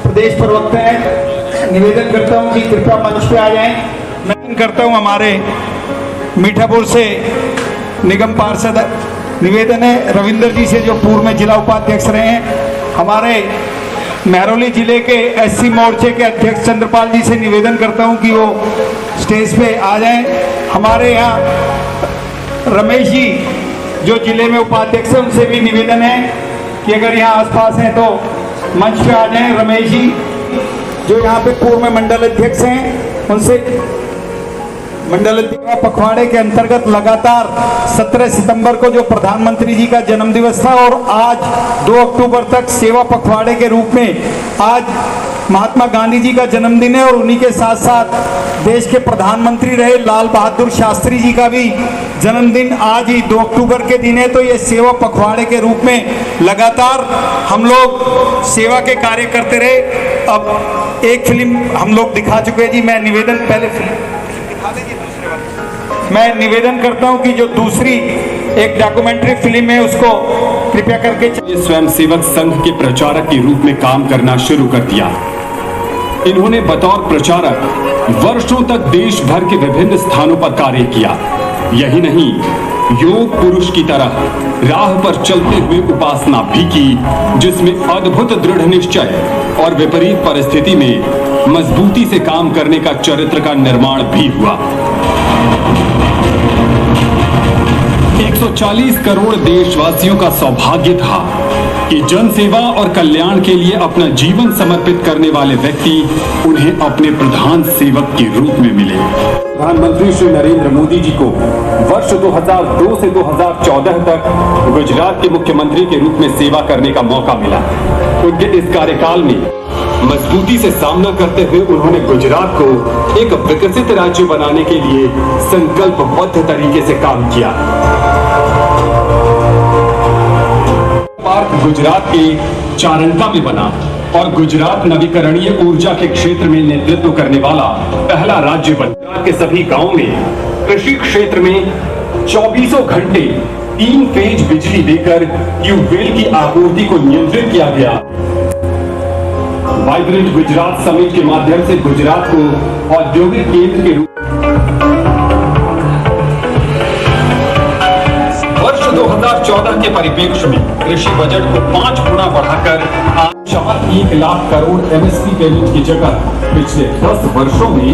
प्रदेश प्रवक्ता है, निवेदन करता हूं कि कृपया मंच पे आ जाएं। मैं करता हूं हमारे मीठापुर से निगम पार्षद निवेदन है रविंदर जी से, जो पूर्व में जिला उपाध्यक्ष रहे हैं। हमारे महरौली जिले के एससी मोर्चे के अध्यक्ष चंद्रपाल जी से निवेदन करता हूं कि वो स्टेज पे आ जाएं। हमारे यहाँ रमेश जी जो जिले में उपाध्यक्ष है, उनसे भी निवेदन है कि अगर यहाँ आसपास हैं तो मंच पे आ जाएं। रमेश जी जो यहाँ पे पूर्व में मंडल अध्यक्ष हैं, उनसे मंडल अध्यक्ष पखवाड़े के अंतर्गत लगातार 17 सितंबर को जो प्रधानमंत्री जी का जन्मदिवस था और आज 2 अक्टूबर तक सेवा पखवाड़े के रूप में आज महात्मा गांधी जी का जन्मदिन है और उन्हीं के साथ साथ देश के प्रधानमंत्री रहे लाल बहादुर शास्त्री जी का भी जन्मदिन आज ही 2 अक्टूबर के दिन है। तो ये सेवा पखवाड़े के रूप में लगातार हम लोग सेवा के कार्य करते रहे। अब एक फिल्म हम लोग दिखा चुके हैं जी। मैं निवेदन पहले मैं निवेदन करता हूं कि जो दूसरी एक डॉक्यूमेंट्री फिल्म है उसको कृपया करके स्वयंसेवक संघ के प्रचारक के रूप में काम करना शुरू कर दिया। इन्होंने बतौर प्रचारक वर्षों तक देश भर के विभिन्न स्थानों पर कार्य किया। यही नहीं, योग पुरुष की तरह राह पर चलते हुए उपासना भी की, जिसमें अद्भुत दृढ़ निश्चय और विपरीत परिस्थिति में मजबूती से काम करने का चरित्र का निर्माण भी हुआ। 140 करोड़ देशवासियों का सौभाग्य था कि जन सेवा और कल्याण के लिए अपना जीवन समर्पित करने वाले व्यक्ति उन्हें अपने प्रधान सेवक के रूप में मिले। प्रधानमंत्री श्री नरेंद्र मोदी जी को वर्ष 2002 से 2014 तक गुजरात के मुख्यमंत्री के रूप में सेवा करने का मौका मिला। उनके इस कार्यकाल में मजबूती से सामना करते हुए उन्होंने गुजरात को एक विकसित राज्य बनाने के लिए संकल्पबद्ध तरीके से काम किया। पार्क गुजरात के चारंका में बना और गुजरात नवीकरणीय ऊर्जा के क्षेत्र में नेतृत्व करने वाला पहला राज्य बना। गुजरात के सभी गांवों में कृषि क्षेत्र में 24 घंटे 3 फेज बिजली देकर ट्यूबवेल की आपूर्ति को नियंत्रित किया गया। वाइब्रेंट गुजरात समिट के माध्यम से गुजरात को औद्योगिक केंद्र के रूप वर्ष 2014 के परिप्रेक्ष्य में कृषि बजट को 5 गुना बढ़ाकर आज 1 लाख करोड़ एमएसपी पेमेंट की जगह पिछले 10 वर्षों में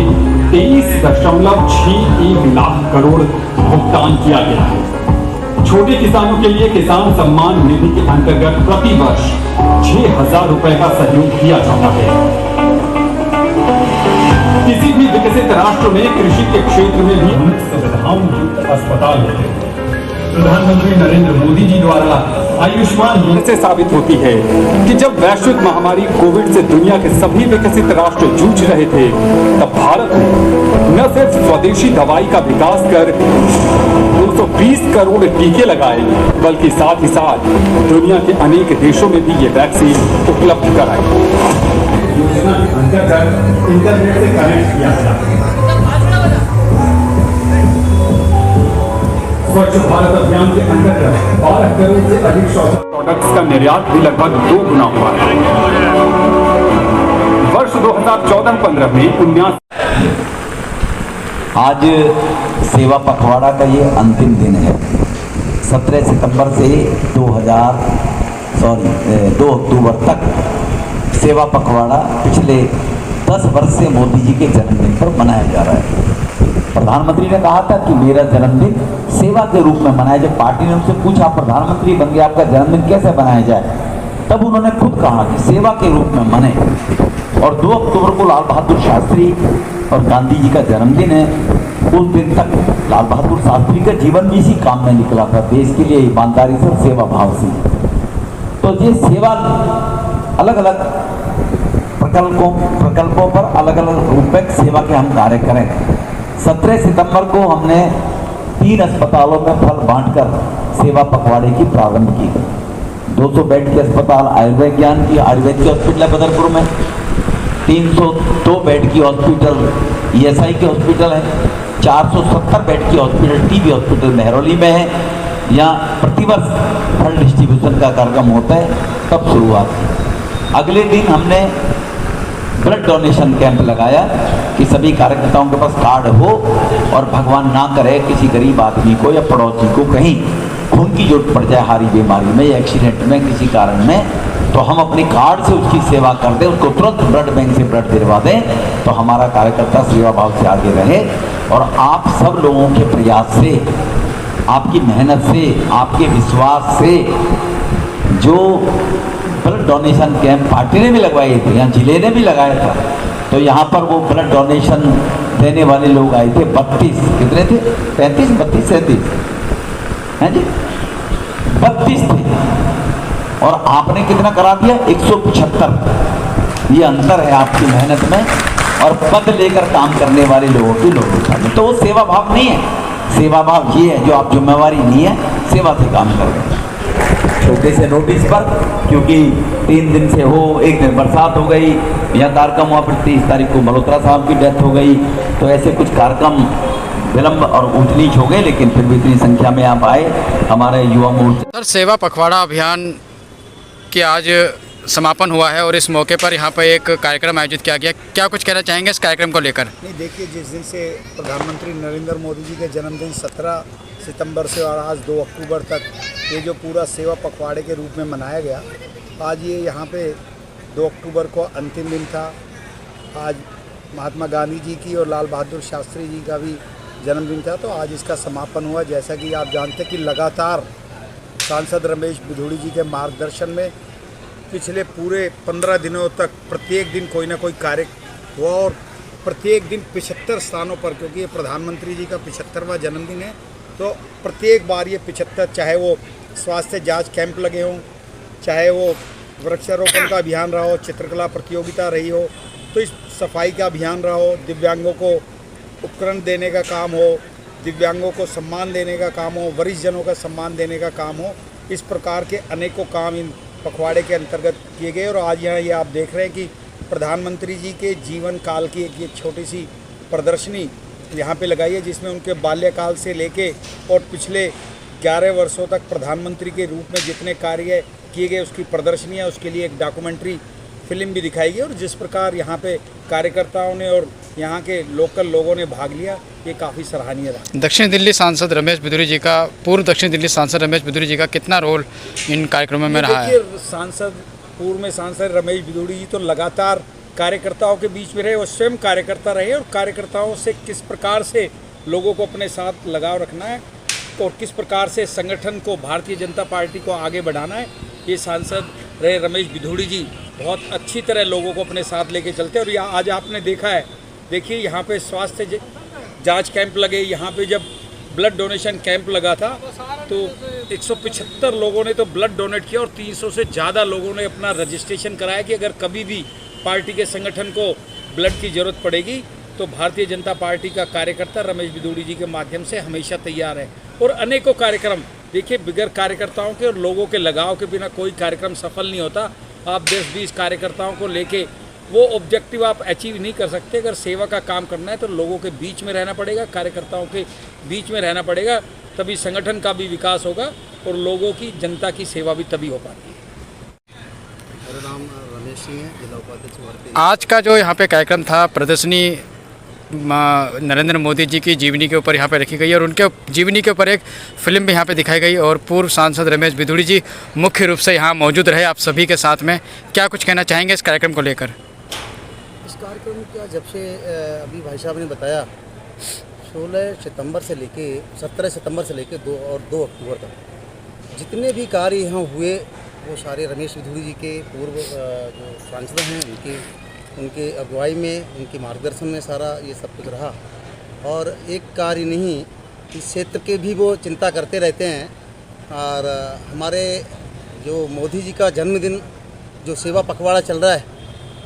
23.61 लाख करोड़ भुगतान किया गया है। छोटे किसानों के लिए किसान सम्मान निधि के अंतर्गत प्रति वर्ष 6,000 रुपए का सहयोग किया जाता है। किसी भी विकसित राष्ट्र में कृषि के क्षेत्र में भी उन्नत सुविधाओं युक्त अस्पताल होते हैं। प्रधानमंत्री नरेंद्र मोदी जी द्वारा आयुष्मान योजना से साबित होती है कि जब वैश्विक महामारी कोविड से दुनिया के सभी विकसित राष्ट्र जूझ रहे थे, तब भारत ने न सिर्फ स्वदेशी दवाई का विकास कर 220 करोड़ टीके लगाए, बल्कि साथ ही साथ दुनिया के अनेक देशों में भी ये वैक्सीन उपलब्ध कराई। योजना के अंतर्गत इंटरनेट से कनेक्ट किया गया। स्वच्छ भारत अभियान के अंतर्गत 12 करोड़ से अधिक शौचालय प्रोडक्ट्स का निर्यात भी लगभग 2 गुना हुआ है। वर्ष 2014-15 में 19 आज सेवा पखवाड़ा का ये अंतिम दिन है। 17 सितंबर से 2 अक्टूबर तक सेवा पखवाड़ा पिछले 10 वर्ष से मोदी जी के जन्मदिन पर मनाया जा रहा है। प्रधानमंत्री ने कहा था कि मेरा जन्मदिन सेवा के रूप में मनाया। जब पार्टी ने उनसे पूछा प्रधानमंत्री बन गए, आपका जन्मदिन कैसे मनाया जाए, तब उन्होंने खुद कहा कि सेवा के रूप में मने। और 2 अक्टूबर को लाल बहादुर शास्त्री और गांधी जी का जन्मदिन है। उस दिन तक लाल बहादुर शास्त्री का जीवन भी इसी काम में निकला था, देश के लिए ईमानदारी से, सेवा भाव से। तो ये सेवा अलग अलग प्रकल्पों पर अलग अलग रूप में सेवा के हम कार्य करें। 17 सितंबर को हमने 3 अस्पतालों में फल बांटकर सेवा पखवाड़े की प्रारंभ की। 200 बेड के अस्पताल आयुर्वेद की हॉस्पिटल है बदरपुर में, 302 बेड की हॉस्पिटल ESI के हॉस्पिटल है, 470 बेड की हॉस्पिटल TB हॉस्पिटल मेहरौली में है। यहाँ प्रतिवर्ष फल डिस्ट्रीब्यूशन का कार्यक्रम होता है, तब शुरुआत की। अगले दिन हमने ब्लड डोनेशन कैंप लगाया कि सभी कार्यकर्ताओं के पास कार्ड हो और भगवान ना करे किसी गरीब आदमी को या पड़ोसी को कहीं खून की जरूरत पड़ जाए, हारी बीमारी में या एक्सीडेंट में किसी कारण में, तो हम अपने कार्ड से उसकी सेवा कर दें, उसको तुरंत ब्लड बैंक से ब्लड दिलवा दें, तो हमारा कार्यकर्ता सेवा भाव से आगे रहे। और आप सब लोगों के प्रयास से, आपकी मेहनत से, आपके विश्वास से जो ब्लड डोनेशन कैंप पार्टी ने भी लगवाए थे, यहाँ जिले ने भी लगाया था, तो यहाँ पर वो ब्लड डोनेशन देने वाले लोग आए थे 32, कितने थे 35, 32, 37 हैं जी, 32 थे। और आपने कितना करा दिया 175। ये अंतर है आपकी मेहनत में और पद लेकर काम करने वाले लोगों की लोगों। तो वो सेवा भाव नहीं है, सेवा भाव ये है जो आप जिम्मेवारी नहीं है, सेवा से काम कर रहे हैं। छोटे से नोटिस पर, क्योंकि 3 दिन से हो, एक दिन बरसात हो गई, यह कार्यक्रम हुआ, फिर 30 तारीख को मल्होत्रा साहब की डेथ हो गई, तो ऐसे कुछ कार्यक्रम विलंब और ऊंच नीच हो गए, लेकिन फिर भी इतनी संख्या में आप आए हमारे युवा मोर्चा। सर, सेवा पखवाड़ा अभियान की आज समापन हुआ है और इस मौके पर यहाँ पर एक कार्यक्रम आयोजित किया गया, क्या कुछ कहना चाहेंगे इस कार्यक्रम को लेकर? नहीं, देखिए, जिस दिन से प्रधानमंत्री नरेंद्र मोदी जी के जन्मदिन 17 सितंबर से और आज 2 अक्टूबर तक ये जो पूरा सेवा पखवाड़े के रूप में मनाया गया, आज ये यहाँ पे 2 अक्टूबर को अंतिम दिन था। आज महात्मा गांधी जी की और लाल बहादुर शास्त्री जी का भी जन्मदिन था, तो आज इसका समापन हुआ। जैसा कि आप जानते हैं कि लगातार सांसद रमेश बिधूड़ी जी के मार्गदर्शन में पिछले पूरे 15 दिनों तक प्रत्येक दिन कोई ना कोई कार्य हुआ और प्रत्येक दिन 75 स्थानों पर, क्योंकि ये प्रधानमंत्री जी का 75वां जन्मदिन है, तो प्रत्येक बार ये 75, चाहे वो स्वास्थ्य जांच कैंप लगे हों, चाहे वो वृक्षारोपण का अभियान रहा हो, चित्रकला प्रतियोगिता रही हो, तो इस सफाई का अभियान रहा हो, दिव्यांगों को उपकरण देने का काम हो, दिव्यांगों को सम्मान देने का काम हो, वरिष्ठ जनों का सम्मान देने का काम हो, इस प्रकार के अनेकों काम इन पखवाड़े के अंतर्गत किए गए। और आज यहाँ ये आप देख रहे हैं कि प्रधानमंत्री जी के जीवन काल की एक छोटी सी प्रदर्शनी यहाँ पे लगाई है, जिसमें उनके बाल्यकाल से लेके और पिछले 11 वर्षों तक प्रधानमंत्री के रूप में जितने कार्य किए गए उसकी प्रदर्शनी है। उसके लिए एक डॉक्यूमेंट्री फिल्म भी दिखाई गई और जिस प्रकार यहाँ पे कार्यकर्ताओं ने और यहाँ के लोकल लोगों ने भाग लिया, ये काफ़ी सराहनीय रहा। दक्षिण दिल्ली सांसद रमेश बिधूड़ी जी का, पूर्व दक्षिण दिल्ली सांसद रमेश बिधूड़ी जी का कितना रोल इन कार्यक्रमों में रहा है? पूर्व में सांसद रमेश बिधूड़ी जी तो लगातार कार्यकर्ताओं के बीच में रहे, वो स्वयं कार्यकर्ता रहे और कार्यकर्ताओं से किस प्रकार से लोगों को अपने साथ लगाव रखना है और किस प्रकार से संगठन को, भारतीय जनता पार्टी को आगे बढ़ाना है, ये सांसद रहे रमेश बिधूड़ी जी बहुत अच्छी तरह लोगों को अपने साथ लेके चलते हैं। और आज आपने देखा है, देखिए यहाँ पे स्वास्थ्य जांच कैंप लगे, यहाँ पे जब ब्लड डोनेशन कैंप लगा था तो 175 लोगों ने तो ब्लड डोनेट किया और 300 से ज़्यादा लोगों ने अपना रजिस्ट्रेशन कराया कि अगर कभी भी पार्टी के संगठन को ब्लड की ज़रूरत पड़ेगी तो भारतीय जनता पार्टी का कार्यकर्ता रमेश बिधूड़ी जी के माध्यम से हमेशा तैयार है। और अनेकों कार्यक्रम, देखिए बगैर कार्यकर्ताओं के और लोगों के लगाव के बिना कोई कार्यक्रम सफल नहीं होता। आप 10-20 कार्यकर्ताओं को लेके वो ऑब्जेक्टिव आप अचीव नहीं कर सकते। अगर सेवा का काम करना है तो लोगों के बीच में रहना पड़ेगा, कार्यकर्ताओं के बीच में रहना पड़ेगा, तभी संगठन का भी विकास होगा और लोगों की, जनता की सेवा भी तभी हो पाती है। मेरा नाम रमेश सिंह है, जिला उपाध्यक्ष भारतीय। आज का जो यहाँ पे कार्यक्रम था, प्रदर्शनी नरेंद्र मोदी जी की जीवनी के ऊपर यहाँ पे रखी गई और उनके जीवनी के ऊपर एक फिल्म भी यहाँ पे दिखाई गई और पूर्व सांसद रमेश बिधूड़ी जी मुख्य रूप से यहाँ मौजूद रहे आप सभी के साथ में। क्या कुछ कहना चाहेंगे इस कार्यक्रम को लेकर? इस कार्यक्रम का जब से अभी भाई साहब ने बताया 16 सितंबर से लेके 17 सितंबर से लेके 2 अक्टूबर तक जितने भी कार्य यहाँ हुए वो सारे रमेश बिधूड़ी जी के पूर्व जो सांसद हैं उनके अगुवाई में, उनके मार्गदर्शन में सारा ये सब कुछ रहा। और एक कार्य नहीं, इस क्षेत्र के भी वो चिंता करते रहते हैं। और हमारे जो मोदी जी का जन्मदिन जो सेवा पखवाड़ा चल रहा है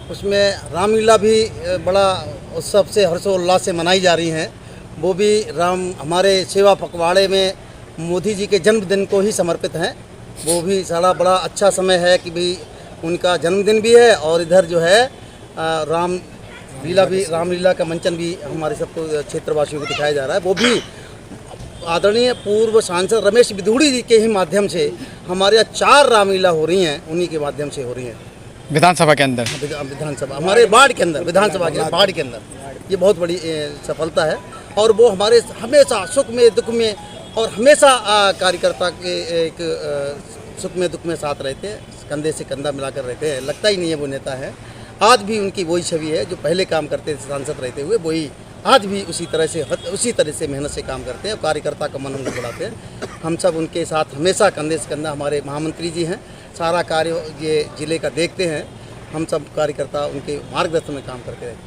उसमें रामलीला भी बड़ा उत्सव से हर्षोल्लास से मनाई जा रही हैं। वो भी हमारे सेवा पखवाड़े में मोदी जी के जन्मदिन को ही समर्पित हैं। वो भी सारा बड़ा अच्छा समय है कि भाई उनका जन्मदिन भी है और इधर जो है रामलीला का मंचन भी हमारे सबको क्षेत्रवासियों को दिखाया जा रहा है। वो भी आदरणीय पूर्व सांसद रमेश बिधूड़ी जी के ही माध्यम से हमारे यहाँ 4 रामलीला हो रही हैं, उन्हीं के माध्यम से हो रही हैं विधानसभा के अंदर, विधानसभा हमारे वार्ड के अंदर, विधानसभा के वार्ड के अंदर। ये बहुत बड़ी सफलता है और वो हमारे हमेशा सुख में दुख में और हमेशा कार्यकर्ता के एक सुख में दुख में साथ रहते हैं, कंधे से कंधा मिलाकर रहते हैं। लगता ही नहीं है वो नेता है। आज भी उनकी वही छवि है जो पहले काम करते थे सांसद रहते हुए, वही आज भी उसी तरह से मेहनत से काम करते हैं और कार्यकर्ता का मन उनको बढ़ाते हैं। हम सब उनके साथ हमेशा कंधे से कंधा, हमारे महामंत्री जी हैं, सारा कार्य ये जिले का देखते हैं। हम सब कार्यकर्ता उनके मार्गदर्शन में काम करते हैं।